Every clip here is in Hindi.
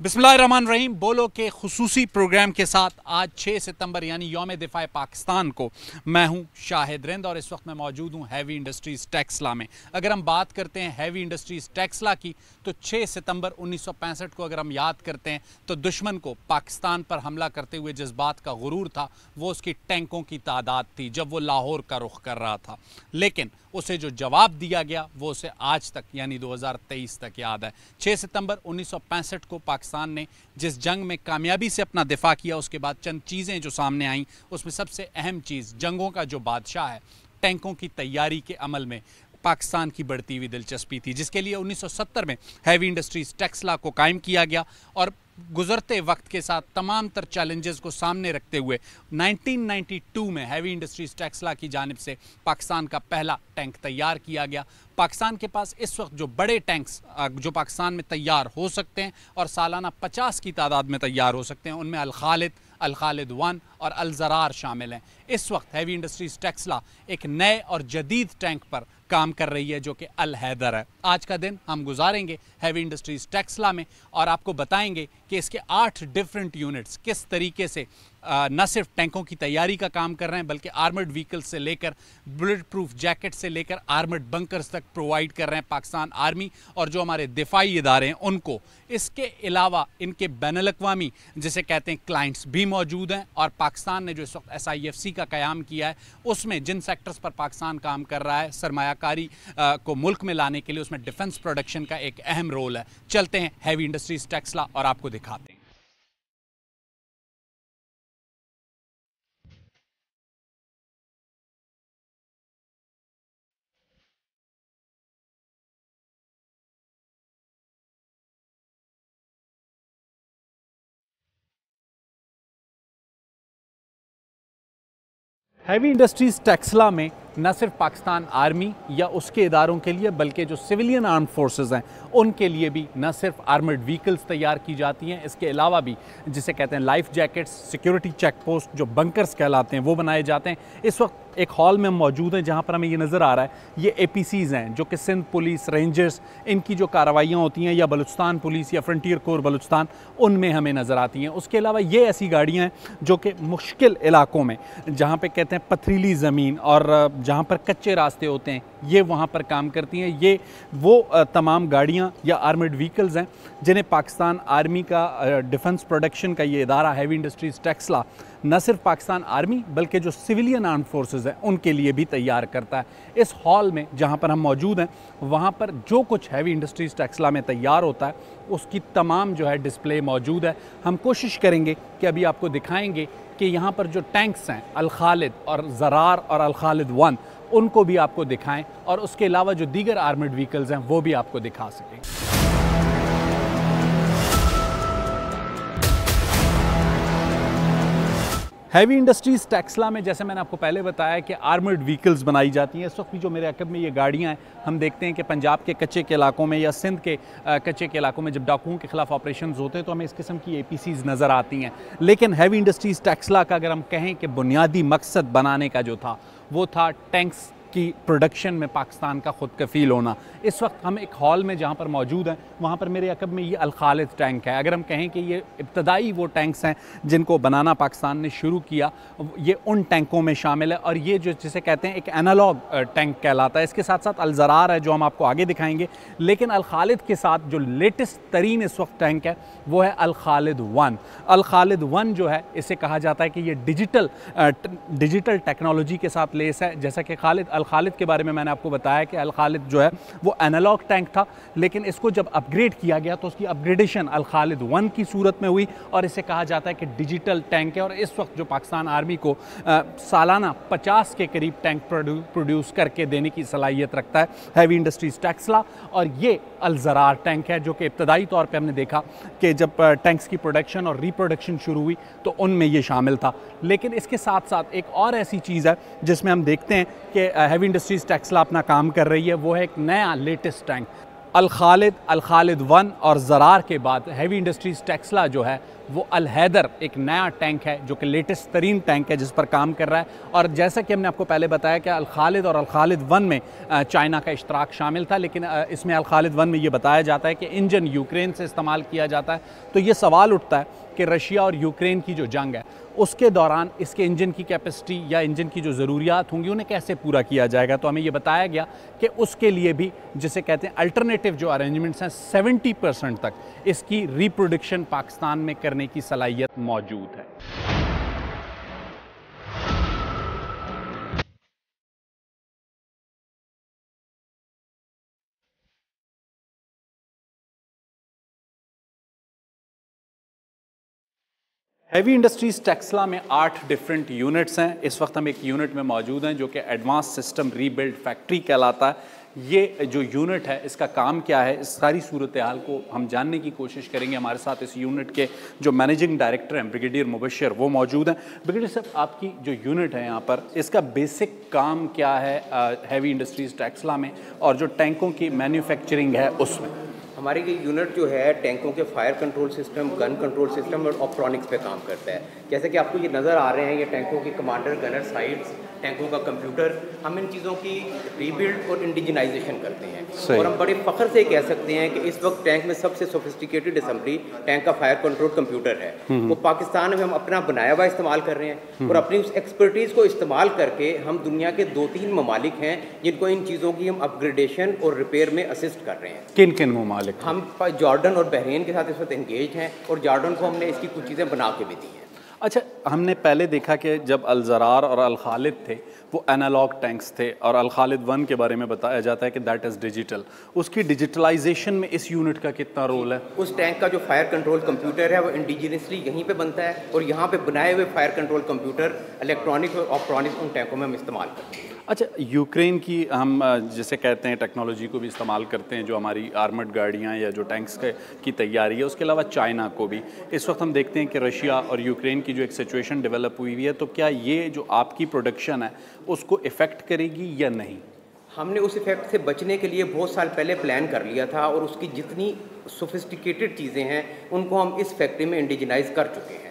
बिस्मिल्लाहिर्रहमानिर्रहीम। बोलो के खुसूसी प्रोग्राम के साथ आज 6 सितंबर यानी यौम दिफा पाकिस्तान को मैं हूं शाहिद रिंद और इस वक्त मैं मौजूद हूं हैवी इंडस्ट्रीज़ टेक्सला में। अगर हम बात करते हैं हैवी इंडस्ट्रीज़ टेक्सला की तो 6 सितंबर 1965 को अगर हम याद करते हैं तो दुश्मन को पाकिस्तान पर हमला करते हुए जिस बात का गुरूर था वो उसकी टैंकों की तादाद थी जब वो लाहौर का रुख कर रहा था, लेकिन उसे जो जवाब दिया गया वो उसे आज तक यानी 2023 तक याद है। 6 सितंबर 1965 को पाकिस्तान ने जिस जंग में कामयाबी से अपना दिफा किया उसके बाद चंद चीज़ें जो सामने आईं उसमें सबसे अहम चीज़ जंगों का जो बादशाह है टैंकों की तैयारी के अमल में पाकिस्तान की बढ़ती हुई दिलचस्पी थी, जिसके लिए 1970 में हैवी इंडस्ट्रीज़ टेक्सला को कायम किया गया और गुजरते वक्त के साथ तमाम तर चैलेंजेस को सामने रखते हुए 1992 में हैवी इंडस्ट्रीज़ टेक्सला की जानिब से पाकिस्तान का पहला टैंक तैयार किया गया। पाकिस्तान के पास इस वक्त जो बड़े टैंक्स जो पाकिस्तान में तैयार हो सकते हैं और सालाना 50 की तादाद में तैयार हो सकते हैं उनमें अल खालिद 1 और अल ज़रार शामिल हैं। इस वक्त हैवी इंडस्ट्रीज़ टेक्सला एक नए और जदीद टैंक पर काम कर रही है जो कि अल हैदर है। आज का दिन हम गुजारेंगे हैवी इंडस्ट्रीज़ टेक्सला में और आपको बताएंगे कि इसके 8 डिफरेंट यूनिट्स किस तरीके से न सिर्फ टैंकों की तैयारी का काम कर रहे हैं बल्कि आर्मर्ड व्हीकल्स से लेकर बुलेट प्रूफ जैकेट से लेकर आर्मर्ड बंकर्स तक प्रोवाइड कर रहे हैं पाकिस्तान आर्मी और जो हमारे दिफाई इदारे हैं उनको। इसके अलावा इनके बैनुल अक़वामी जिसे कहते हैं क्लाइंट्स भी मौजूद हैं और पाकिस्तान ने जो इस वक्त SIFC का क़याम किया है उसमें जिन सेक्टर्स पर पाकिस्तान काम कर रहा है सरमायाकारी को मुल्क में लाने के लिए उसमें डिफेंस प्रोडक्शन का एक अहम रोल है। चलते हैं हैवी इंडस्ट्रीज़ टेक्सला और आपको दिखाते हैं। हैवी इंडस्ट्रीज़ टेक्सला में न सिर्फ पाकिस्तान आर्मी या उसके इदारों के लिए बल्कि जो सिविलियन आर्म फोर्सेस हैं उनके लिए भी न सिर्फ आर्मर्ड व्हीकल्स तैयार की जाती हैं, इसके अलावा भी जिसे कहते हैं life jackets, security check post जो बंकर्स कहलाते हैं वो बनाए जाते हैं। इस वक्त एक हॉल में मौजूद हैं जहां पर हमें ये नज़र आ रहा है ये APCs हैं जो कि सिंध पुलिस, रेंजर्स, इनकी जो कार्रवाइयाँ होती हैं या बलूचिस्तान पुलिस या फ्रंटियर कोर बलूचिस्तान उनमें हमें नज़र आती हैं। उसके अलावा ये ऐसी गाड़ियाँ हैं जो कि मुश्किल इलाकों में जहाँ पे कहते हैं पथरीली ज़मीन और जहाँ पर कच्चे रास्ते होते हैं ये वहाँ पर काम करती हैं। ये वो तमाम गाड़ियाँ या आर्मर्ड व्हीकल्स हैं जिन्हें पाकिस्तान आर्मी का डिफेंस प्रोडक्शन का ये इदारा हैवी इंडस्ट्रीज़ टेक्सला न सिर्फ पाकिस्तान आर्मी बल्कि जो सिविलियन आर्म फोर्सेस हैं उनके लिए भी तैयार करता है। इस हॉल में जहाँ पर हम मौजूद हैं वहाँ पर जो कुछ हैवी इंडस्ट्रीज़ टेक्सला में तैयार होता है उसकी तमाम जो है डिस्प्ले मौजूद है। हम कोशिश करेंगे कि अभी आपको दिखाएंगे कि यहाँ पर जो टैंक्स हैं अल खालिद और ज़रार और अल खालिद 1 उनको भी आपको दिखाएं और उसके अलावा जो दीगर आर्मर्ड व्हीकल्स हैं वो भी आपको दिखा सकें। हैवी इंडस्ट्रीज़ टेक्सला में जैसे मैंने आपको पहले बताया कि आर्मर्ड व्हीकल्स बनाई जाती हैं। इस वक्त भी जो मेरे अकब में ये गाड़ियाँ हैं हम देखते हैं कि पंजाब के कच्चे के इलाकों में या सिंध के कच्चे के इलाकों में जब डाकुओं के खिलाफ ऑपरेशंस होते हैं तो हमें इस किस्म की APCs नज़र आती हैं। लेकिन हैवी इंडस्ट्रीज़ टेक्सला का अगर हम कहें कि बुनियादी मकसद बनाने का जो था वो था टैंक्स की प्रोडक्शन में पाकिस्तान का खुद कफ़ील होना। इस वक्त हम एक हॉल में जहाँ पर मौजूद हैं वहाँ पर मेरे अकब में ये अल खालिद टैंक है। अगर हम कहें कि ये इब्तदाई वो टैंक्स हैं जिनको बनाना पाकिस्तान ने शुरू किया ये उन टैंकों में शामिल है और ये जो जिसे कहते हैं एक एनालॉग टैंक कहलाता है। इसके साथ साथ अल ज़रार है जो हम आपको आगे दिखाएंगे, लेकिन अल खालिद के साथ जो लेटेस्ट तरीन इस वक्त टैंक है वो है अल खालिद 1। अल खालिद 1 जो है इसे कहा जाता है कि ये डिजिटल टेक्नोलॉजी के साथ लेस है। जैसा कि अल खालिद के बारे में मैंने आपको बताया कि अल खालिद जो है वो एनालॉग टैंक था, लेकिन इसको जब अपग्रेड किया गया तो उसकी अपग्रेडेशन अल खालिद 1 की सूरत में हुई और इसे कहा जाता है कि डिजिटल टैंक है। और इस वक्त जो पाकिस्तान आर्मी को सालाना 50 के करीब टैंक प्रोड्यूस करके देने की सलाहियत रखता है हैवी इंडस्ट्रीज़ टेक्सला। और ये अल ज़रार टैंक है जो कि इब्तदाई तौर पर हमने देखा कि जब टैंक्स की प्रोडक्शन और रिप्रोडक्शन शुरू हुई तो उनमें ये शामिल था। लेकिन इसके साथ साथ एक और ऐसी चीज़ है जिसमें हम देखते हैं कि हैवी इंडस्ट्रीज़ टेक्सला अपना काम कर रही है, वो है एक नया लेटेस्ट टैंक। अल खालिद 1 और ज़रार के बाद हैवी इंडस्ट्रीज़ टेक्सला जो है वो अल हैदर एक नया टैंक है जो कि लेटेस्ट तरीन टैंक है जिस पर काम कर रहा है। और जैसा कि हमने आपको पहले बताया कि अल खालिद और अल खालिद 1 में चाइना का इश्तराक शामिल था, लेकिन इसमें अल खालिद 1 में ये बताया जाता है कि इंजन यूक्रेन से इस्तेमाल किया जाता है। तो ये सवाल उठता है कि रशिया और यूक्रेन की जो जंग है उसके दौरान इसके इंजन की कैपेसिटी या इंजन की जो ज़रूरियात होंगी उन्हें कैसे पूरा किया जाएगा। तो हमें ये बताया गया कि उसके लिए भी जिसे कहते हैं अल्टरनेटिव जो अरेंजमेंट्स हैं 70% तक इसकी रिप्रोडक्शन पाकिस्तान में करने की सलाहियत मौजूद है। हैवी इंडस्ट्रीज़ टेक्सला में 8 डिफरेंट यूनिट्स हैं। इस वक्त हम एक यूनिट में मौजूद हैं जो कि एडवांस सिस्टम रीबिल्ड फैक्ट्री कहलाता है। ये जो यूनिट है इसका काम क्या है, इस सारी सूरत हाल को हम जानने की कोशिश करेंगे। हमारे साथ इस यूनिट के जो मैनेजिंग डायरेक्टर हैं ब्रिगेडियर मुबशर वो मौजूद हैं। ब्रिगेडियर साहब, आपकी जो यूनिट है यहाँ पर इसका बेसिक काम क्या है हैवी इंडस्ट्रीज़ टेक्सला में, और जो टैंकों की मैन्युफैक्चरिंग है उसमें? हमारी ये यूनिट जो है टैंकों के fire control system, gun control system और ऑप्ट्रॉनिक्स पे काम करता है। जैसे कि आपको ये नज़र आ रहे हैं, ये टैंकों की कमांडर गनर साइट्स, टैंकों का कंप्यूटर, हम इन चीज़ों की रीबिल्ड और इंडिजिनाइजेशन करते हैं। और हम बड़े फ़ख्र से कह सकते हैं कि इस वक्त टैंक में सबसे सोफिस्टिकेटेड असेंबली टैंक का फायर कंट्रोल कंप्यूटर है। वो पाकिस्तान में हम अपना बनाया हुआ इस्तेमाल कर रहे हैं और अपनी उस एक्सपर्टीज़ को इस्तेमाल करके हम दुनिया के 2-3 ममालिक हैं जिनको इन चीज़ों की हम अपग्रेडेशन और रिपेयर में असिस्ट कर रहे हैं। किन किन ममालिक? हम जॉर्डन और बहरीन के साथ इस वक्त एंगेज हैं और जॉर्डन को हमने इसकी कुछ चीज़ें बना के भी दी हैं। अच्छा, हमने पहले देखा कि जब अल ज़रार और अल खालिद थे वो एनालॉग टैंक्स थे और अल खालिद 1 के बारे में बताया जाता है कि दैट इज़ डिजिटल। उसकी डिजिटलाइजेशन में इस यूनिट का कितना रोल है? उस टैंक का जो फायर कंट्रोल कंप्यूटर है वो इंडिजिनसली यहीं पे बनता है और यहाँ पे बनाए हुए फायर कंट्रोल कंप्यूटर इलेक्ट्रॉनिक और ऑप्ट्रॉनिक उन टैंकों में हम इस्तेमाल करते हैं। अच्छा, यूक्रेन की हम जिसे कहते हैं टेक्नोलॉजी को भी इस्तेमाल करते हैं जो हमारी आर्मर्ड गाड़ियाँ या जो टैंक्स की तैयारी है, उसके अलावा चाइना को भी। इस वक्त हम देखते हैं कि रशिया और यूक्रेन की जो एक सिचुएशन डेवलप हुई हुई है, तो क्या ये जो आपकी प्रोडक्शन है उसको इफ़ेक्ट करेगी या नहीं? हमने उस इफेक्ट से बचने के लिए बहुत साल पहले प्लान कर लिया था और उसकी जितनी सोफिस्टिकेटेड चीज़ें हैं उनको हम इस फैक्ट्री में इंडिजिनाइज कर चुके हैं।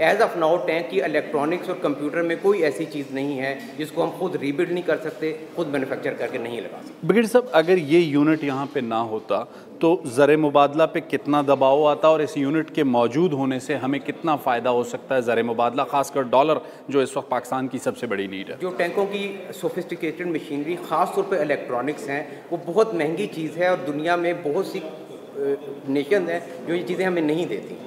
एज ऑफ नाउ टैंक की इलेक्ट्रॉनिक्स और कंप्यूटर में कोई ऐसी चीज़ नहीं है जिसको हम खुद रीबिल्ड नहीं कर सकते, खुद मैन्युफैक्चर करके नहीं लगा सकते। ब्रिगेडियर साहब, अगर ये यूनिट यहाँ पे ना होता तो ज़र मुबादला पे कितना दबाव आता और इस यूनिट के मौजूद होने से हमें कितना फ़ायदा हो सकता है ज़र मुबादला, खासकर डॉलर जो इस वक्त पाकिस्तान की सबसे बड़ी नीड है? जो टैंकों की सोफिस्टिकेटेड मशीनरी ख़ास तौर पे इलेक्ट्रॉनिक्स हैं वो बहुत महंगी चीज़ है और दुनिया में बहुत सी नेशन हैं जो ये चीज़ें हमें नहीं देती।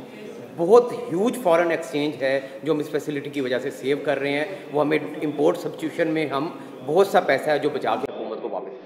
बहुत ह्यूज फॉरेन एक्सचेंज है जो हम इस फैसिलिटी की वजह से सेव कर रहे हैं। वो हमें इंपोर्ट सब्स्टिट्यूशन में हम बहुत सा पैसा है जो बचा के हुकूमत को वापस।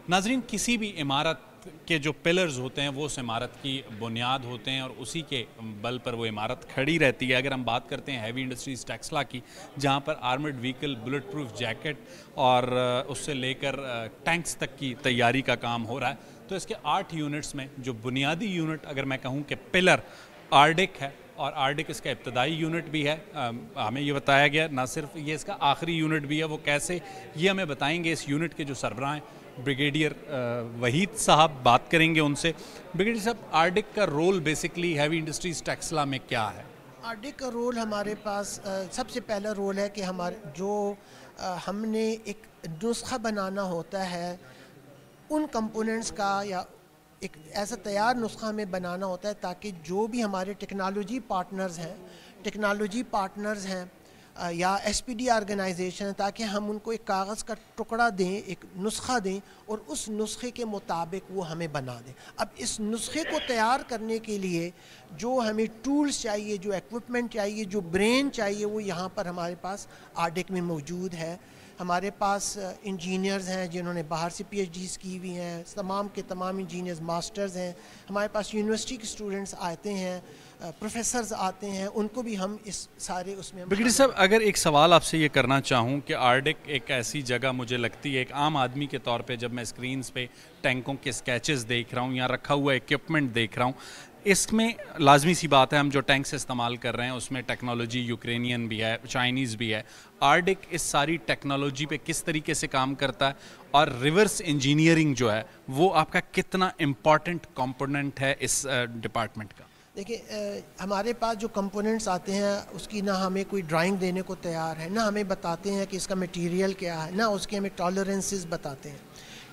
नाजरीन, किसी भी इमारत के जो पिलर्स होते हैं वो उस इमारत की बुनियाद होते हैं और उसी के बल पर वो इमारत खड़ी रहती है। अगर हम बात करते हैं हैवी इंडस्ट्रीज़ टेक्सला की, जहाँ पर armoured vehicle, bullet proof jacket और उससे लेकर टैंक्स तक की तैयारी का काम हो रहा है, तो इसके 8 यूनिट्स में जो बुनियादी यूनिट अगर मैं कहूँ कि पिलर आर्डिक है, और आर्डिक इसका इब्तदाई यूनिट भी है। हमें ये बताया गया ना सिर्फ ये इसका आखिरी यूनिट भी है, वो कैसे ये हमें बताएंगे इस यूनिट के जो सरबराह हैं ब्रिगेडियर वहीद साहब, बात करेंगे उनसे। ब्रिगेडियर साहब, आर्डिक का role basically heavy industries Taxila में क्या है? आर्डिक का रोल हमारे पास सबसे पहला रोल है कि हमारे जो हमने एक नुस्खा बनाना होता है उन कंपोनेंट्स का, या एक ऐसा तैयार नुस्खा हमें बनाना होता है ताकि जो भी हमारे टेक्नोलॉजी पार्टनर्स हैं या एसपीडी ऑर्गेनाइजेशन, ताकि हम उनको एक कागज़ का टुकड़ा दें, एक नुस्खा दें और उस नुस्खे के मुताबिक वो हमें बना दें। अब इस नुस्खे को तैयार करने के लिए जो हमें टूल्स चाहिए, जो इक्विपमेंट चाहिए, जो ब्रेन चाहिए, वो यहाँ पर हमारे पास आर्डिक में मौजूद है। हमारे पास इंजीनियर्स हैं जिन्होंने बाहर से PhDs की हुई हैं, तमाम के तमाम इंजीनियर्स मास्टर्स हैं। हमारे पास यूनिवर्सिटी के स्टूडेंट्स आते हैं, प्रोफेसर्स आते हैं, उनको भी हम इस सारे उसमें ब्रिगेडियर साहब, अगर एक सवाल आपसे ये करना चाहूँ कि आर्डिक एक ऐसी जगह मुझे लगती है, एक आम आदमी के तौर पे जब मैं स्क्रीन्स पे टैंकों के स्केचेस देख रहा हूँ या रखा हुआ इक्विपमेंट देख रहा हूँ, इसमें लाजमी सी बात है हम जो टैंक्स इस्तेमाल कर रहे हैं उसमें टेक्नोलॉजी यूक्रेनियन भी है, चाइनीज़ भी है। आर्डिक इस सारी टेक्नोलॉजी पे किस तरीके से काम करता है और रिवर्स इंजीनियरिंग जो है वो आपका कितना इम्पॉर्टेंट कंपोनेंट है इस डिपार्टमेंट का? देखिए, हमारे पास जो कंपोनेंट्स आते हैं उसकी ना हमें कोई ड्राइंग देने को तैयार है, ना हमें बताते हैं कि इसका मटेरियल क्या है, ना उसके हमें टॉलरेंसेस बताते हैं।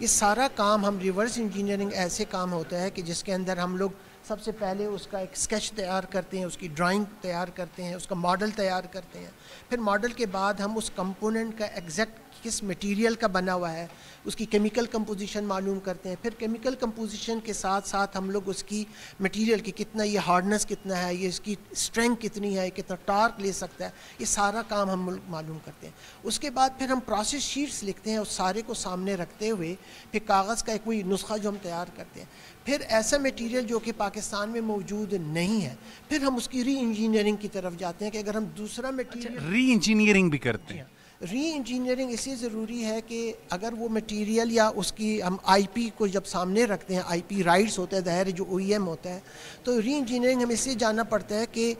ये सारा काम हम रिवर्स इंजीनियरिंग ऐसे काम होता है कि जिसके अंदर हम लोग सबसे पहले उसका एक स्केच तैयार करते हैं, उसकी ड्राइंग तैयार करते हैं, उसका मॉडल तैयार करते हैं। फिर मॉडल के बाद हम उस कंपोनेंट का एग्जैक्ट किस मटेरियल का बना हुआ है उसकी केमिकल कंपोजिशन मालूम करते हैं। फिर केमिकल कंपोजिशन के साथ साथ हम लोग उसकी मटेरियल की कितना ये हार्डनेस कितना है, ये इसकी स्ट्रेंथ कितनी है, कितना टार्क ले सकता है, ये सारा काम हम मालूम करते हैं। उसके बाद फिर हम प्रोसेस शीट्स लिखते हैं, उस सारे को सामने रखते हुए फिर कागज़ का एक कोई नुस्खा जो हम तैयार करते हैं। फिर ऐसा मटेरियल जो कि पाकिस्तान में मौजूद नहीं है, फिर हम उसकी री इंजीनियरिंग की तरफ जाते हैं कि अगर हम दूसरा मटेरियल री इंजीनियरिंग भी करते हैं। री इंजीनियरिंग इसलिए ज़रूरी है कि अगर वो मटेरियल या उसकी हम आईपी को जब सामने रखते हैं, आईपी राइट्स होता है ज़ाहिर जो ओईएम होता है, तो री इंजीनियरिंग हमें इसलिए जानना पड़ता है कि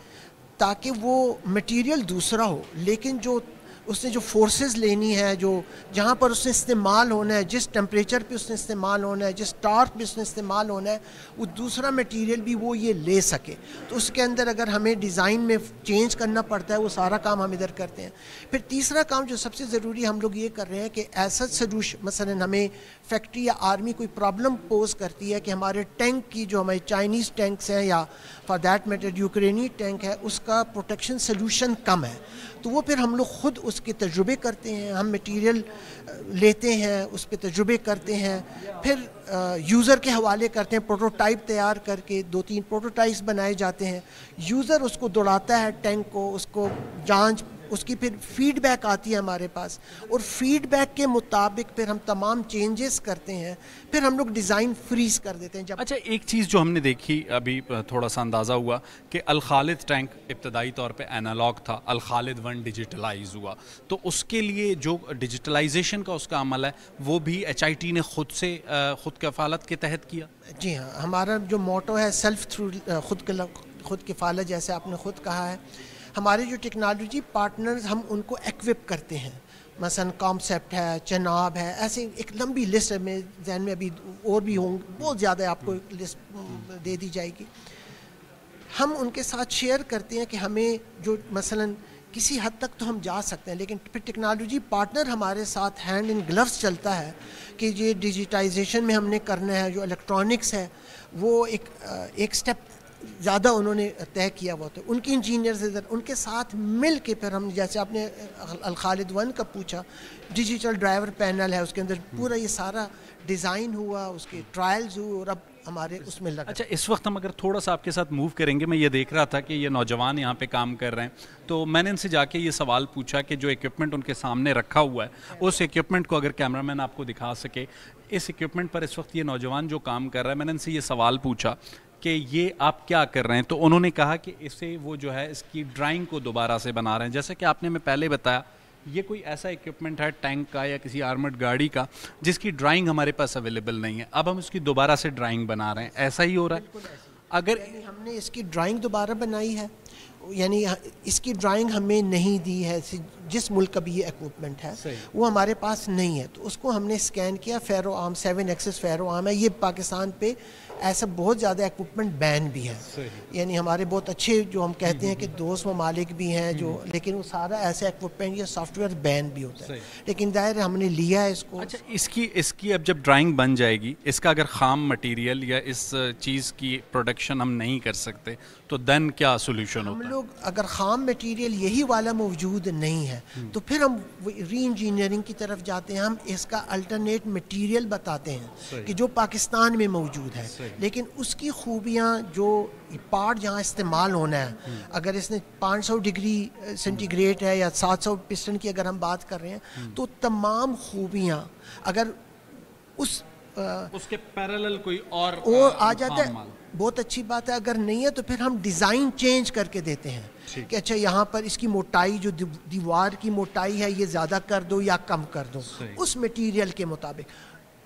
ताकि वो मटेरियल दूसरा हो लेकिन जो उसने जो फोर्सेस लेनी है, जो जहाँ पर उसने इस्तेमाल होना है, जिस टेम्परेचर पे उसने इस्तेमाल होना है, जिस टार्क पे उसने इस्तेमाल होना है, वो दूसरा मटेरियल भी वो ये ले सके। तो उसके अंदर अगर हमें डिज़ाइन में चेंज करना पड़ता है वो सारा काम हम इधर करते हैं। फिर तीसरा काम जो सबसे ज़रूरी हम लोग ये कर रहे हैं कि ऐसा सोल्यूशन, मसलन हमें फैक्ट्री या आर्मी कोई प्रॉब्लम पोज करती है कि हमारे टैंक की जो हमारे चाइनीज़ टैंक्स हैं या फॉर दैट मैटर यूक्रेनी टैंक है उसका प्रोटेक्शन सोल्यूशन कम है, तो वो फिर हम लोग ख़ुद उसके तजुर्बे करते हैं, हम मटेरियल लेते हैं, उस पर तजुर्बे करते हैं, फिर यूज़र के हवाले करते हैं, प्रोटोटाइप तैयार करके 2-3 प्रोटोटाइप्स बनाए जाते हैं। यूज़र उसको दौड़ाता है टैंक को, उसको जांच, उसकी फिर फीडबैक आती है हमारे पास और फीडबैक के मुताबिक फिर हम तमाम चेंजेस करते हैं, फिर हम लोग डिज़ाइन फ्रीज कर देते हैं। जब अच्छा, एक चीज़ जो हमने देखी अभी थोड़ा सा अंदाज़ा हुआ कि अल खालिद टैंक इब्तदाई तौर पे एनालॉग था, अल खालिद 1 डिजिटलाइज हुआ, तो उसके लिए जो डिजिटलाइजेशन का उसका अमल है वो भी HIT ने खुद कफ़ालत के तहत किया। जी हाँ, हमारा जो मोटो है सेल्फ थ्रू खुद किफ़ालत, जैसे आपने खुद कहा है। हमारे जो टेक्नोलॉजी पार्टनर्स हम उनको एक्विप करते हैं, मसलन कॉन्सेप्ट है, चनाब है, ऐसे एक लंबी लिस्ट है, में जहन में अभी और भी होंगे, बहुत ज़्यादा आपको लिस्ट दे दी जाएगी। हम उनके साथ शेयर करते हैं कि हमें जो मसलन किसी हद तक तो हम जा सकते हैं, लेकिन फिर टेक्नोलॉजी पार्टनर हमारे साथ हैंड इन ग्लव्स चलता है कि ये डिजिटाइजेशन में हमने करना है, जो इलेक्ट्रॉनिक्स है वो एक स्टेप ज़्यादा उन्होंने तय किया हुआ, तो उनके इंजीनियर्स इधर उनके साथ मिल के फिर हम, जैसे आपने अल खालिद 1 का पूछा, डिजिटल ड्राइवर पैनल है, उसके अंदर पूरा ये सारा डिज़ाइन हुआ, उसके ट्रायल्स हुए और अब हमारे उसमें लगा। अच्छा, इस वक्त हम अगर थोड़ा सा आपके साथ मूव करेंगे, मैं ये देख रहा था कि ये नौजवान यहाँ पे काम कर रहे हैं, तो मैंने इनसे जाके ये सवाल पूछा कि जो इक्विपमेंट उनके सामने रखा हुआ है उस इक्विपमेंट को अगर कैमरामैन आपको दिखा सके, इस इक्विपमेंट पर इस वक्त ये नौजवान जो काम कर रहा है, मैंने इनसे ये सवाल पूछा कि ये आप क्या कर रहे हैं, तो उन्होंने कहा कि इसे वो जो है इसकी ड्राइंग को दोबारा से बना रहे हैं। जैसे कि आपने मैं पहले बताया, ये कोई ऐसा इक्विपमेंट है टैंक का या किसी आर्मर्ड गाड़ी का जिसकी ड्राइंग हमारे पास अवेलेबल नहीं है, अब हम इसकी दोबारा से ड्राइंग बना रहे हैं, ऐसा ही हो रहा है। अगर हमने इसकी ड्राइंग दोबारा बनाई है, यानी इसकी ड्राइंग हमें नहीं दी है, जिस मुल्क का भी ये इक्विपमेंट है वो हमारे पास नहीं है, तो उसको हमने स्कैन किया। फेरो आर्म 7 एक्सेस फेरो आर्म है, ये पाकिस्तान पे ऐसा बहुत ज़्यादा इक्विपमेंट बैन भी है, यानी हमारे बहुत अच्छे जो हम कहते हैं कि दोस्त ममालिक भी हैं जो, लेकिन वो सारा ऐसा इक्विपमेंट या सॉफ्टवेयर बैन भी होता है, लेकिन दायर हमने लिया है इसको। अच्छा, इसकी अब जब ड्राइंग बन जाएगी, इसका अगर ख़ाम मटेरियल या इस चीज़ की प्रोडक्शन हम नहीं कर सकते तो देन क्या सोल्यूशन होता है? हम लोग अगर ख़ाम मटेरियल यही वाला मौजूद नहीं है तो फिर हम री इंजीनियरिंग की तरफ जाते हैं, हम इसका अल्टरनेट मटेरियल बताते हैं कि जो पाकिस्तान में मौजूद है, लेकिन उसकी खूबियाँ जो पार्ट जहाँ इस्तेमाल होना है, अगर इसने 500 डिग्री सेंटीग्रेड है या 700 पिस्टन की अगर हम बात कर रहे हैं, तो तमाम खूबियाँ अगर उस उसके पैरेलल कोई और आ जाता है, बहुत अच्छी बात है। अगर नहीं है तो फिर हम डिज़ाइन चेंज करके देते हैं कि अच्छा यहाँ पर इसकी मोटाई जो दीवार की मोटाई है ये ज़्यादा कर दो या कम कर दो उस मटेरियल के मुताबिक।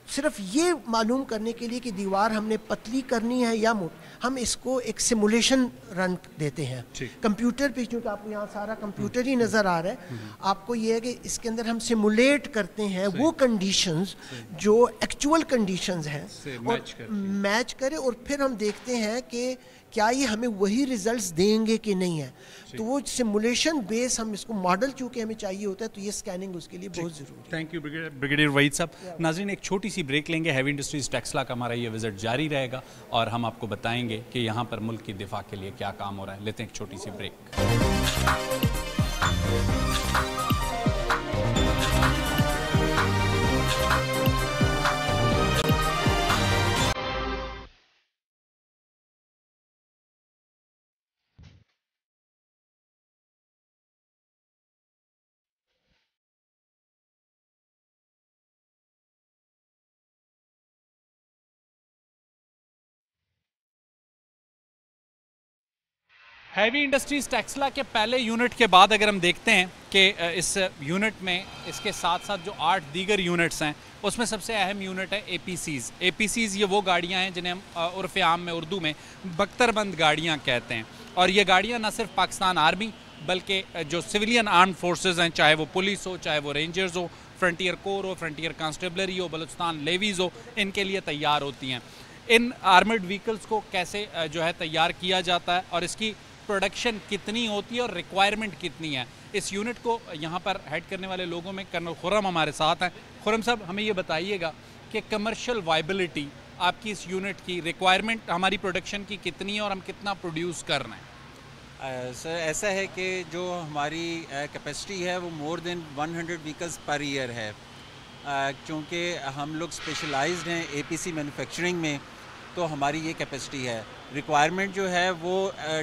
सिर्फ ये मालूम करने के लिए कि दीवार हमने पतली करनी है या मोटी, हम इसको एक सिमुलेशन रन देते हैं कंप्यूटर पे, क्योंकि आपको यहाँ सारा कंप्यूटर ही नज़र आ रहा है। आपको ये है कि इसके अंदर हम सिमुलेट करते हैं वो कंडीशंस जो एक्चुअल कंडीशंस हैं और मैच करें, और फिर हम देखते हैं कि क्या ये हमें वही रिजल्ट्स देंगे कि नहीं है। तो वो सिमुलेशन बेस हम इसको मॉडल चूँकि हमें चाहिए होता है, तो ये स्कैनिंग उसके लिए बहुत ज़रूरी है। थैंक यू ब्रिगेडियर वहीद साहब। नाज़रीन, एक छोटी सी ब्रेक लेंगे। हैवी इंडस्ट्रीज़ टेक्सला का हमारा ये विजिट जारी रहेगा और हम आपको बताएंगे कि यहाँ पर मुल्क की दिफा के लिए क्या काम हो रहा है। लेते हैं एक छोटी सी ब्रेक। हैवी इंडस्ट्रीज़ टेक्सला के पहले यूनिट के बाद अगर हम देखते हैं कि इस यूनिट में इसके साथ साथ जो 8 दीगर यूनिट्स हैं उसमें सबसे अहम यूनिट है APCs। APCs ये वो गाड़ियां हैं जिन्हें हम उर्फ़ आम में उर्दू में बख्तरबंद गाड़ियां कहते हैं। और ये गाड़ियां न सिर्फ पाकिस्तान आर्मी बल्कि जो सिविलियन आर्म फोर्सेस हैं, चाहे वो पुलिस हो, चाहे वो रेंजर्स हो, फ्रंटियर कोर हो, फ्रंटियर कांस्टेबलरी हो, बलूचिस्तान लेवीज़ हो, इनके लिए तैयार होती हैं। इन आर्मर्ड व्हीकल्स को कैसे जो है तैयार किया जाता है और इसकी प्रोडक्शन कितनी होती है और रिक्वायरमेंट कितनी है, इस यूनिट को यहाँ पर हेड करने वाले लोगों में कर्नल खुर्रम हमारे साथ हैं। खुर्रम साहब, हमें ये बताइएगा कि कमर्शियल वाइबिलिटी आपकी इस यूनिट की, रिक्वायरमेंट हमारी प्रोडक्शन की कितनी है और हम कितना प्रोड्यूस कर रहे हैं? सर, ऐसा है कि जो हमारी कैपेसिटी है वो more than 100 vehicles per year है। क्योंकि हम लोग स्पेशलाइज्ड हैं APC मैन्युफैक्चरिंग में, तो हमारी ये कैपेसिटी है। रिक्वायरमेंट जो है वो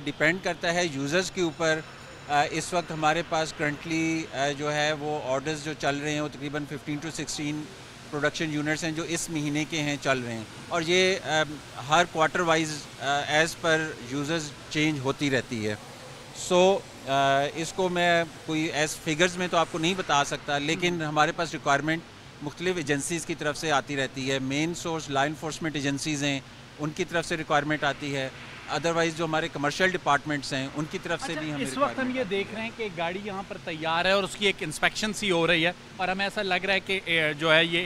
डिपेंड करता है यूज़र्स के ऊपर। इस वक्त हमारे पास करंटली जो है वो ऑर्डर्स जो चल रहे हैं वो तकरीबन 15 to 16 प्रोडक्शन यूनिट्स हैं जो इस महीने के हैं, चल रहे हैं। और ये हर quarter wise as per users change होती रहती है। सो इसको मैं कोई एज फिगर्स में तो आपको नहीं बता सकता, लेकिन हमारे पास रिक्वायरमेंट मुख्तलिफ एजेंसीज़ की तरफ से आती रहती है। Main source law enforcement agencies हैं, उनकी तरफ से रिक्वायरमेंट आती है। अदरवाइज़ जो हमारे कमर्शियल डिपार्टमेंट्स हैं उनकी तरफ से भी हमें इस वक्त हम ये देख रहे हैं कि गाड़ी यहाँ पर तैयार है और उसकी एक इंस्पेक्शन सी हो रही है और हमें ऐसा लग रहा है कि जो है ये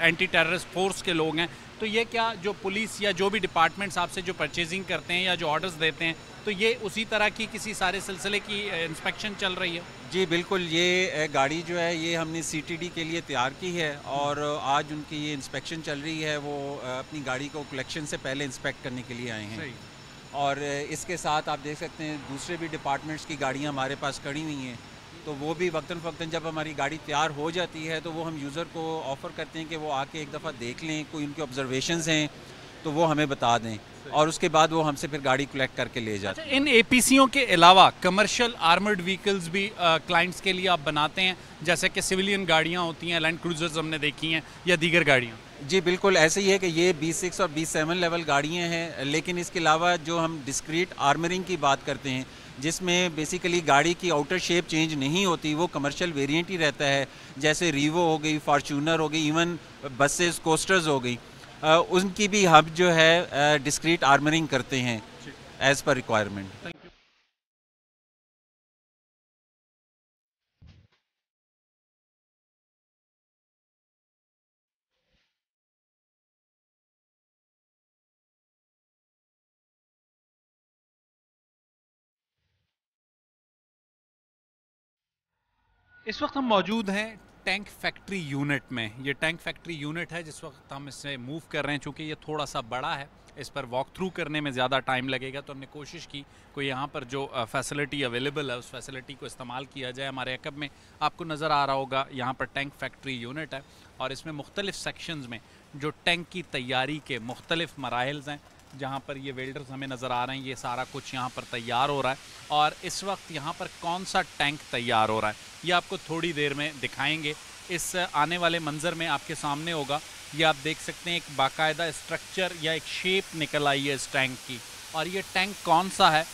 एंटी टेररिस्ट फोर्स के लोग हैं। तो ये क्या जो पुलिस या जो भी डिपार्टमेंट्स आपसे जो परचेजिंग करते हैं या जो ऑर्डर्स देते हैं, तो ये उसी तरह की किसी सारे सिलसिले की इंस्पेक्शन चल रही है? जी बिल्कुल, ये गाड़ी जो है ये हमने CTD के लिए तैयार की है और आज उनकी ये इंस्पेक्शन चल रही है। वो अपनी गाड़ी को कलेक्शन से पहले इंस्पेक्ट करने के लिए आए हैं। और इसके साथ आप देख सकते हैं दूसरे भी डिपार्टमेंट्स की गाड़ियाँ हमारे पास खड़ी हुई हैं, तो वो भी वक्तन फ़वक्तन जब हमारी गाड़ी तैयार हो जाती है तो वो हम यूज़र को ऑफ़र करते हैं कि वो आके एक दफ़ा देख लें, कोई उनके ऑब्जर्वेशंस हैं तो वो हमें बता दें और उसके बाद वो हमसे फिर गाड़ी कलेक्ट करके ले जाते हैं। इन APCओं के अलावा कमर्शियल आर्मर्ड व्हीकल्स भी क्लाइंट्स के लिए आप बनाते हैं, जैसे कि सिविलियन गाड़ियाँ होती हैं, लैंड क्रूजर्स हमने देखी हैं, या दीगर गाड़ियाँ? जी बिल्कुल, ऐसे ही है कि ये B6 और B7 लेवल गाड़ियाँ हैं, लेकिन इसके अलावा जो हम डिस्क्रीट आर्मरिंग की बात करते हैं जिसमें बेसिकली गाड़ी की आउटर शेप चेंज नहीं होती, वो कमर्शियल वेरिएंट ही रहता है। जैसे रीवो हो गई, फार्चूनर हो गई, इवन बसेस कोस्टर्स हो गई, उनकी भी हम जो है डिस्क्रीट आर्मरिंग करते हैं एज़ पर रिक्वायरमेंट। इस वक्त हम मौजूद हैं टैंक फैक्ट्री यूनिट में। ये टैंक फैक्ट्री यूनिट है जिस वक्त हम इससे मूव कर रहे हैं, चूँकि ये थोड़ा सा बड़ा है, इस पर वॉक थ्रू करने में ज़्यादा टाइम लगेगा, तो हमने कोशिश की कोई यहाँ पर जो फैसिलिटी अवेलेबल है उस फैसिलिटी को इस्तेमाल किया जाए। हमारे अकब में आपको नज़र आ रहा होगा यहाँ पर टैंक फैक्ट्री यूनिट है और इसमें मुख्तलिफ सेक्शंस में जो टैंक की तैयारी के मुख्तलिफ मराहिल्स हैं, जहाँ पर ये वेल्डर्स हमें नज़र आ रहे हैं, ये सारा कुछ यहाँ पर तैयार हो रहा है। और इस वक्त यहाँ पर कौन सा टैंक तैयार हो रहा है ये आपको थोड़ी देर में दिखाएंगे। इस आने वाले मंज़र में आपके सामने होगा ये आप देख सकते हैं एक बाकायदा स्ट्रक्चर या एक शेप निकल आई है इस टैंक की। और ये टैंक कौन सा है,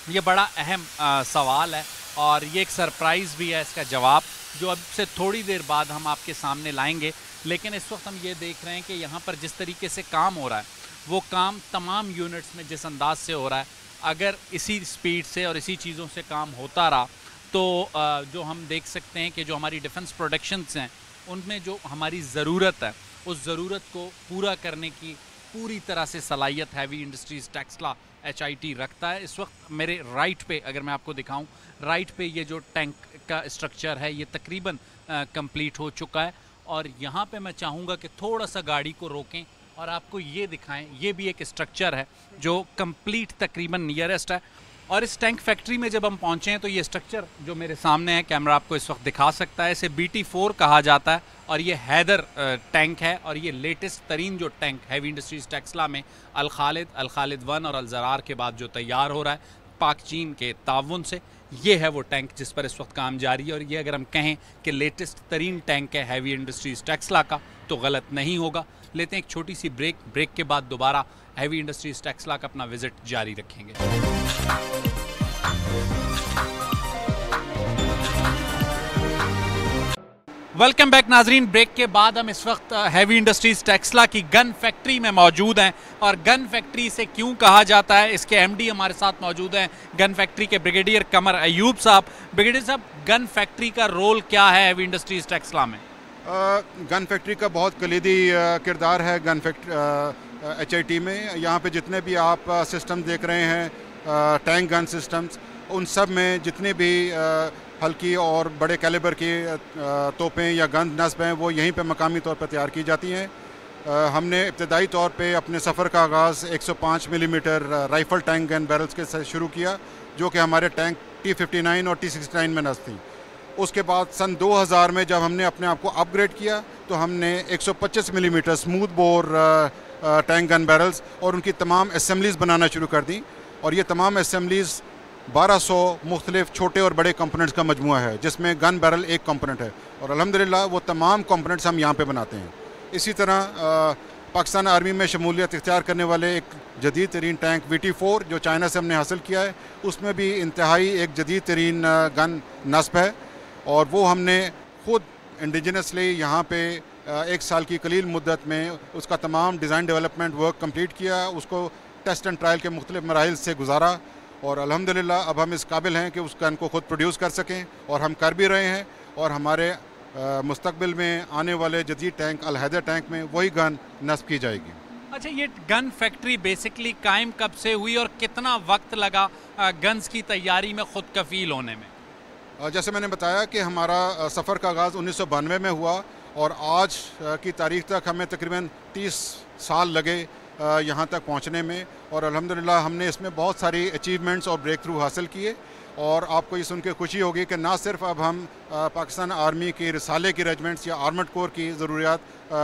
ये बड़ा अहम सवाल है और ये एक सरप्राइज़ भी है इसका जवाब, जो अब से थोड़ी देर बाद हम आपके सामने लाएंगे। लेकिन इस वक्त हम ये देख रहे हैं कि यहाँ पर जिस तरीके से काम हो रहा है वो काम तमाम यूनिट्स में जिस अंदाज से हो रहा है, अगर इसी स्पीड से और इसी चीज़ों से काम होता रहा तो जो हम देख सकते हैं कि जो हमारी डिफेंस प्रोडक्शंस हैं उनमें जो हमारी ज़रूरत है उस ज़रूरत को पूरा करने की पूरी तरह से सलाहियत हैवी इंडस्ट्रीज़ टेक्सला HIT रखता है। इस वक्त मेरे राइट पे अगर मैं आपको दिखाऊं, राइट पे ये जो टैंक का स्ट्रक्चर है ये तकरीबन कंप्लीट हो चुका है। और यहाँ पे मैं चाहूँगा कि थोड़ा सा गाड़ी को रोकें और आपको ये दिखाएं, ये भी एक स्ट्रक्चर है जो कंप्लीट तकरीबन नियरेस्ट है। और इस टैंक फैक्ट्री में जब हम पहुँचे हैं तो ये स्ट्रक्चर जो मेरे सामने है, कैमरा आपको इस वक्त दिखा सकता है, इसे BT4 कहा जाता है और ये हैदर टैंक है। और ये लेटेस्ट तरीन जो टैंक हैवी इंडस्ट्रीज़ टेक्सला में अल खालिद 1 और अल ज़रार के बाद जो तैयार हो रहा है पाक चीन के ताउन से, ये है वो टैंक जिस पर इस वक्त काम जारी है। और ये अगर हम कहें कि लेटेस्ट तरीन टैंक है हैवी इंडस्ट्रीज़ टेक्सला का तो गलत नहीं होगा। लेते हैं एक छोटी सी ब्रेक के बाद दोबारा हैवी इंडस्ट्रीज़ टेक्सला का अपना विजिट जारी रखेंगे। वेलकम बैक नाजरीन। ब्रेक के बाद हम इस वक्त हैवी इंडस्ट्रीज़ टेक्सला की गन फैक्ट्री में मौजूद हैं। और गन फैक्ट्री से क्यों कहा जाता है, इसके MD हमारे साथ मौजूद हैं गन फैक्ट्री के ब्रिगेडियर कमर अयूब साहब। ब्रिगेडियर साहब, गन फैक्ट्री का रोल क्या है हैवी इंडस्ट्रीज़ टेक्सला में? गन फैक्ट्री का बहुत कलीदी किरदार है गन फैक्ट्री HIT में। यहाँ पे जितने भी आप सिस्टम देख रहे हैं, टैंक गन सिस्टम्स, उन सब में जितने भी हल्की और बड़े कैलिबर की तोपें या गन नस्ब हैं वो यहीं पे मकामी तौर पर तैयार की जाती हैं। हमने इब्तदाई तौर पे अपने सफ़र का आगाज़ 105 millimetre rifle tank gun barrels के साथ शुरू किया, जो कि हमारे टैंक T59 और T69 में नस्ब थी। उसके बाद सन 2000 में जब हमने अपने आप को अपग्रेड किया तो हमने 125 millimetre smooth bore tank gun barrels और उनकी तमाम असेंबलीज़ बनाना शुरू कर दी। और ये तमाम असेंबलीज़ 1200 मुख्तलिफ छोटे और बड़े कंपोनेंट्स का मजमूआ है, जिसमें गन बैरल एक कंपोनेंट है। और अल्हम्दुलिल्लाह वो तमाम कंपोनेंट्स हम यहाँ पे बनाते हैं। इसी तरह पाकिस्तान आर्मी में शमूलियत इख्तियार करने वाले एक जदीद तरीन टैंक VT4 जो चाइना से हमने हासिल किया है, उसमें भी इंतहाई एक जदीद तरीन गन नस्ब है। और वो हमने ख़ुद इंडिजिनसली यहाँ पे 1 साल की कलील मुद्दत में उसका तमाम डिज़ाइन डेवलपमेंट वर्क कंप्लीट किया, उसको टेस्ट एंड ट्रायल के मुख्तलिफ मराहिल से गुजारा और अल्हम्दुलिल्लाह अब हम इस काबिल हैं कि उस गन को ख़ुद प्रोड्यूस कर सकें और हम कर भी रहे हैं। और हमारे मुस्तकबिल में आने वाले जदीद टैंक अल हैदर टैंक में वही गन नस्ब की जाएगी। अच्छा, ये गन फैक्ट्री बेसिकली कायम कब से हुई और कितना वक्त लगा गन्स की तैयारी में ख़ुद कफ़ील होने में? जैसे मैंने बताया कि हमारा सफ़र का आगाज़ 1992 में हुआ और आज की तारीख़ तक हमें तकरीबन 30 साल लगे यहाँ तक पहुँचने में। और अल्हम्दुलिल्लाह हमने इसमें बहुत सारी अचीवमेंट्स और ब्रेक थ्रू हासिल किए। और आपको ये सुन के खुशी होगी कि ना सिर्फ अब हम पाकिस्तान आर्मी की रिसाले की रेजिमेंट्स या आर्मड कोर की ज़रूरियात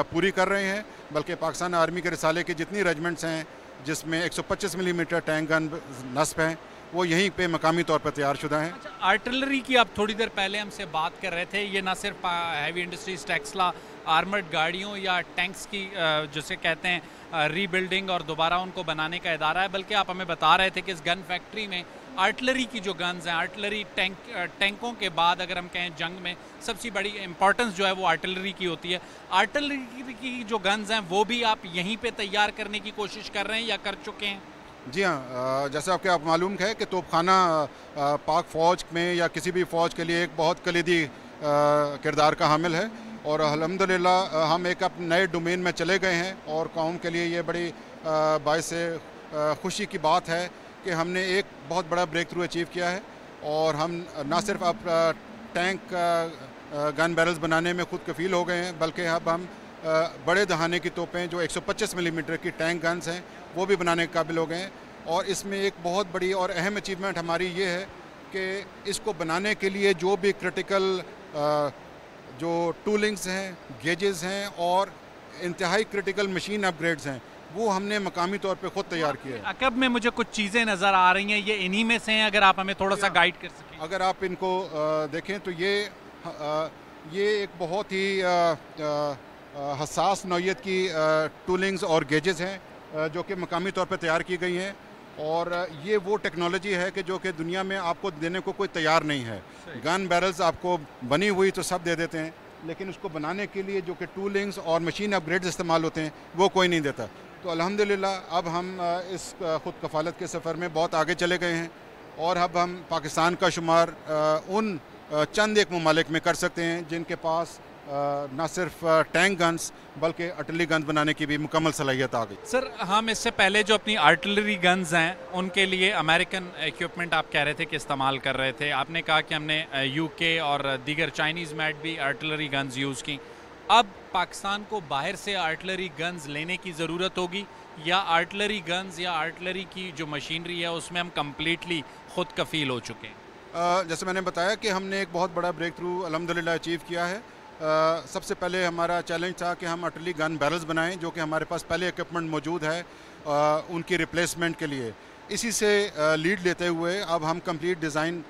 पूरी कर रहे हैं, बल्कि पाकिस्तान आर्मी के रिसाले की जितनी रेजिमेंट्स हैं जिसमें 125 मिलीमीटर टैंक गन नस्ब हैं वो यहीं पे मकामी तौर पर तैयार शुदा हैं। अच्छा, आर्टिलरी की आप थोड़ी देर पहले हमसे बात कर रहे थे, ये ना सिर्फ हैवी इंडस्ट्रीज़ टेक्सला आर्मर्ड गाड़ियों या टैंक्स की जिसे कहते हैं रीबिल्डिंग और दोबारा उनको बनाने का इदारा है, बल्कि आप हमें बता रहे थे कि इस गन फैक्ट्री में आर्टिलरी की जो गन्स हैं, आर्टिलरी टैंकों के बाद अगर हम कहें जंग में सबसे बड़ी इंपॉर्टेंस जो है वो आर्टिलरी की होती है। आर्टिलरी की जो गन्स हैं वो भी आप यहीं पे तैयार करने की कोशिश कर रहे हैं या कर चुके हैं? जी हाँ, जैसे आप मालूम है कि तोपखाना पाक फ़ौज में या किसी भी फ़ौज के लिए एक बहुत कलीदी किरदार का हामिल है। और अल्हम्दुलिल्लाह हम एक अपने नए डोमेन में चले गए हैं और कौम के लिए ये बड़ी बाइस खुशी की बात है कि हमने एक बहुत बड़ा ब्रेक थ्रू अचीव किया है। और हम ना सिर्फ अब टैंक गन बैरल्स बनाने में खुद कफ़ील हो गए हैं, बल्कि अब हम बड़े दहाने की तोपें जो 125 मिलीमीटर की टैंक गन्स हैं वो भी बनाने के काबिल हो गए हैं। और इसमें एक बहुत बड़ी और अहम अचीवमेंट हमारी ये है कि इसको बनाने के लिए जो भी क्रिटिकल जो टूलिंग्स हैं, गेजेस हैं और इंतहाई क्रिटिकल मशीन अपग्रेड्स हैं वो हमने मकामी तौर पे ख़ुद तैयार किया है। अकब में मुझे कुछ चीज़ें नज़र आ रही हैं, ये इन्हीं में से हैं, अगर आप हमें थोड़ा सा गाइड कर सकें। अगर आप इनको देखें तो ये एक बहुत ही हसास नौइयत की टूलिंग्स और गेजेस हैं जो कि मकामी तौर पर तैयार की गई हैं, और ये वो टेक्नोलॉजी है कि जो कि दुनिया में आपको देने को कोई तैयार नहीं है। गन बैरल्स आपको बनी हुई तो सब दे देते हैं, लेकिन उसको बनाने के लिए जो कि टूलिंग्स और मशीन अपग्रेड्स इस्तेमाल होते हैं वो कोई नहीं देता। तो अल्हम्दुलिल्लाह अब हम इस खुद कफ़ालत के सफ़र में बहुत आगे चले गए हैं, और अब हम पाकिस्तान का शुमार उन चंद एक ममालिक में कर सकते हैं जिनके पास ना सिर्फ टैंक गन्स बल्कि आर्टिलरी गन्स बनाने की भी मुकम्मल सलाहियत आ गई। सर, हम इससे पहले जो अपनी आर्टिलरी गन्स हैं उनके लिए अमेरिकन इक्विपमेंट आप कह रहे थे कि इस्तेमाल कर रहे थे। आपने कहा कि हमने यूके और दीगर चाइनीज़ मैड भी आर्टिलरी गन्स यूज़ की। अब पाकिस्तान को बाहर से आर्टिलरी गन्स लेने की ज़रूरत होगी, या आर्टिलरी गन्स या आर्टिलरी की जो मशीनरी है उसमें हम कम्प्लीटली ख़ुद कफ़ील हो चुके हैं? जैसे मैंने बताया कि हमने एक बहुत बड़ा ब्रेक थ्रू अल्हम्दुलिल्लाह अचीव किया है। सबसे पहले हमारा चैलेंज था कि हम आर्टिलरी गन बैरल्स बनाएं, जो कि हमारे पास पहले इक्विपमेंट मौजूद है उनकी रिप्लेसमेंट के लिए। इसी से लीड लेते हुए अब हम कंप्लीट डिज़ाइन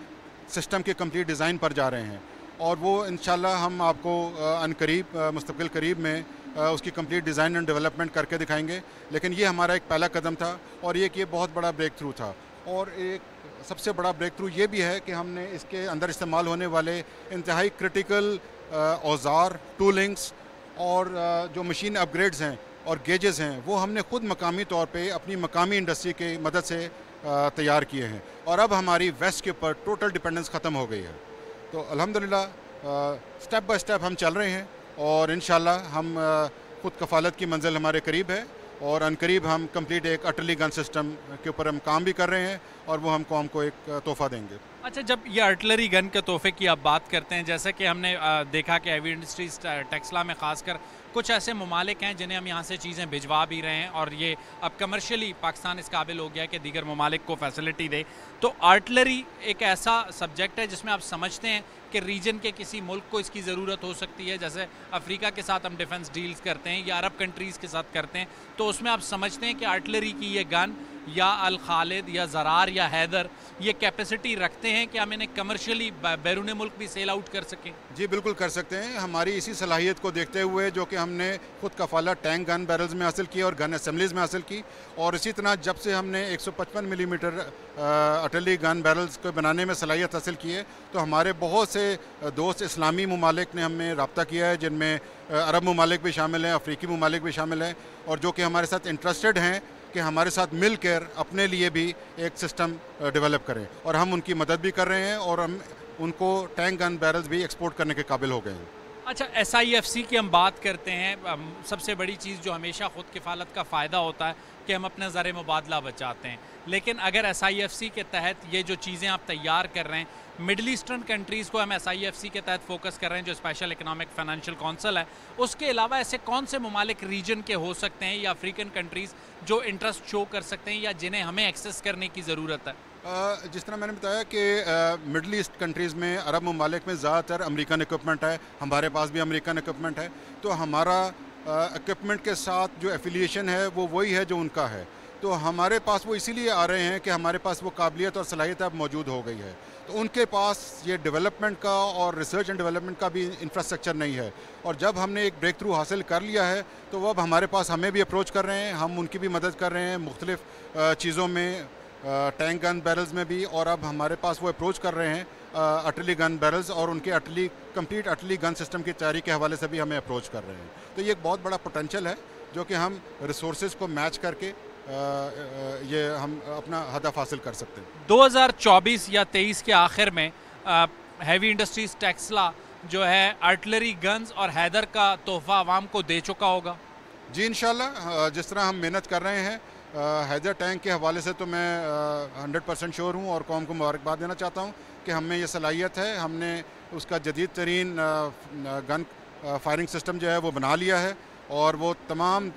सिस्टम के कंप्लीट डिज़ाइन पर जा रहे हैं, और वो इंशाल्लाह हम आपको अनकरीब मुस्तक़बिल करीब में उसकी कंप्लीट डिज़ाइन एंड डेवलपमेंट करके दिखाएंगे। लेकिन ये हमारा एक पहला कदम था, और ये बहुत बड़ा ब्रेक थ्रू था। और एक सबसे बड़ा ब्रेक थ्रू ये भी है कि हमने इसके अंदर इस्तेमाल होने वाले इंतहाई क्रिटिकल औज़ार, टूलिंग्स और जो मशीन अपग्रेड्स हैं और गेजेस हैं वो हमने ख़ुद मकामी तौर पे अपनी मकामी इंडस्ट्री की मदद से तैयार किए हैं, और अब हमारी वेस्ट के ऊपर टोटल डिपेंडेंस ख़त्म हो गई है। तो अल्हम्दुलिल्लाह स्टेप बाय स्टेप हम चल रहे हैं, और इंशाल्लाह हम ख़ुद कफ़ालत की मंजिल हमारे करीब है, और अनकरीब हम कंप्लीट एक आर्टिलरी गन सिस्टम के ऊपर हम काम भी कर रहे हैं, और वो हम कौम को एक तोहफ़ा देंगे। अच्छा, जब ये आर्टिलरी गन के तोहफे की आप बात करते हैं, जैसे कि हमने देखा कि हैवी इंडस्ट्रीज टेक्सला में ख़ासकर कुछ ऐसे ममालिक हैं जिन्हें हम यहाँ से चीज़ें भिजवा भी रहे हैं, और ये अब कमर्शियली पाकिस्तान इस काबिल हो गया कि दीगर ममालिक को फैसिलिटी दे। तो आर्टिलरी एक ऐसा सब्जेक्ट है जिसमें आप समझते हैं कि रीजन के किसी मुल्क को इसकी ज़रूरत हो सकती है, जैसे अफ्रीका के साथ हम डिफेंस डील्स करते हैं या अरब कंट्रीज़ के साथ करते हैं, तो उसमें आप समझते हैं कि आर्टिलरी की ये गन या अल खालिद या ज़रार या हैदर ये कैपेसिटी रखते हैं कि हम इन्हें कमर्शियली बैरून मुल्क भी सेल आउट कर सकें? जी बिल्कुल कर सकते हैं। हमारी इसी सलाहियत को देखते हुए जो कि हमने खुद कफ़ालत टैंक गन बैरल्स में हासिल की और गन असेंबलीज़ में हासिल की, और इसी तरह जब से हमने 155 मिलीमीटर आर्टिलरी गन बैरल्स को बनाने में सलाहियत हासिल की है, तो हमारे बहुत से दोस्त इस्लामी ममालिक ने हमें रब्ता किया है, जिनमें अरब ममालिक भी शामिल हैं, अफ्रीकी ममालिक भी शामिल हैं, और जो कि हमारे साथ इंटरेस्टेड हैं कि हमारे साथ मिलकर अपने लिए भी एक सिस्टम डेवलप करें, और हम उनकी मदद भी कर रहे हैं, और हम उनको टैंक गन बैरल्स भी एक्सपोर्ट करने के काबिल हो गए हैं। अच्छा, SIFC की हम बात करते हैं, सबसे बड़ी चीज़ जो हमेशा ख़ुद किफ़ालत का फ़ायदा होता है कि हम अपना ज़र मुबादला बचाते हैं, लेकिन अगर SIFC के तहत ये जो चीज़ें आप तैयार कर रहे हैं, मिडल ईस्टर्न कंट्रीज़ को हम SIFC के तहत फोकस कर रहे हैं जो स्पेशल इकनॉमिक फाइनेंशियल काउंसिल है, उसके अलावा ऐसे कौन से ममालिक रीजन के हो सकते हैं या अफ्रीकन कंट्रीज़ जो इंटरेस्ट शो कर सकते हैं या जिन्हें हमें एक्सेस करने की ज़रूरत है? जिस तरह मैंने बताया कि मिडल ईस्ट कंट्रीज़ में, अरब ममालिक में ज़्यादातर अमेरिकन इक्विपमेंट है, हमारे पास भी अमेरिकन इक्विपमेंट है, तो हमारा इक्विपमेंट के साथ जो एफिलिएशन है वो वही है जो उनका है। तो हमारे पास वो इसीलिए आ रहे हैं कि हमारे पास वो काबिलियत और सलाहियत अब मौजूद हो गई है, तो उनके पास ये डेवलपमेंट का और रिसर्च एंड डेवलपमेंट का भी इंफ्रास्ट्रक्चर नहीं है, और जब हमने एक ब्रेक थ्रू हासिल कर लिया है तो वो अब हमारे पास हमें भी अप्रोच कर रहे हैं, हम उनकी भी मदद कर रहे हैं मुख्तलिफ़ चीज़ों में, टैंक गन बैरल्स में भी, और अब हमारे पास वो अप्रोच कर रहे हैं आर्टिलरी गन बैरल्स, और उनके कंप्लीट आर्टिलरी गन सिस्टम की तैयारी के हवाले से भी हमें अप्रोच कर रहे हैं। तो ये एक बहुत बड़ा पोटेंशियल है जो कि हम रिसोर्सेज को मैच करके ये हम अपना हदफ हासिल कर सकते हैं। 2024 या 23 के आखिर में हैवी इंडस्ट्रीज टेक्सला जो है आर्टिलरी गन्स और हैदर का तोहफा आवाम को दे चुका होगा? जी इंशाल्लाह, जिस तरह हम मेहनत कर रहे हैं हैदर टैंक के हवाले से, तो मैं 100% श्योर हूँ और कौम को मुबारकबाद देना चाहता हूँ कि हमें ये सलाहियत है। हमने उसका जदीद तरीन गन फायरिंग सिस्टम जो है वो बना लिया है, और वो तमाम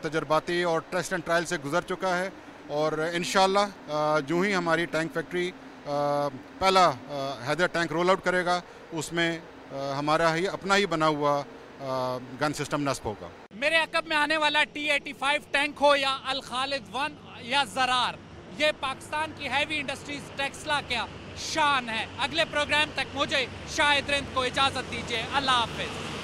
तजर्बाती और टेस्ट एंड ट्रायल से गुज़र चुका है, और इंशाल्लाह जो ही हमारी टैंक फैक्ट्री पहला हैदर टैंक रोल आउट करेगा, उसमें हमारा ही अपना ही बना हुआ गन सिस्टम नस्ब होगा। मेरे अकब में आने वाला T-85 टैंक हो या अल खालिद 1 या ज़रार, ये पाकिस्तान की हैवी इंडस्ट्रीज टेक्सला क्या शान है। अगले प्रोग्राम तक मुझे शाहिद रिंद को इजाज़त दीजिए। अल्लाह हाफिज़।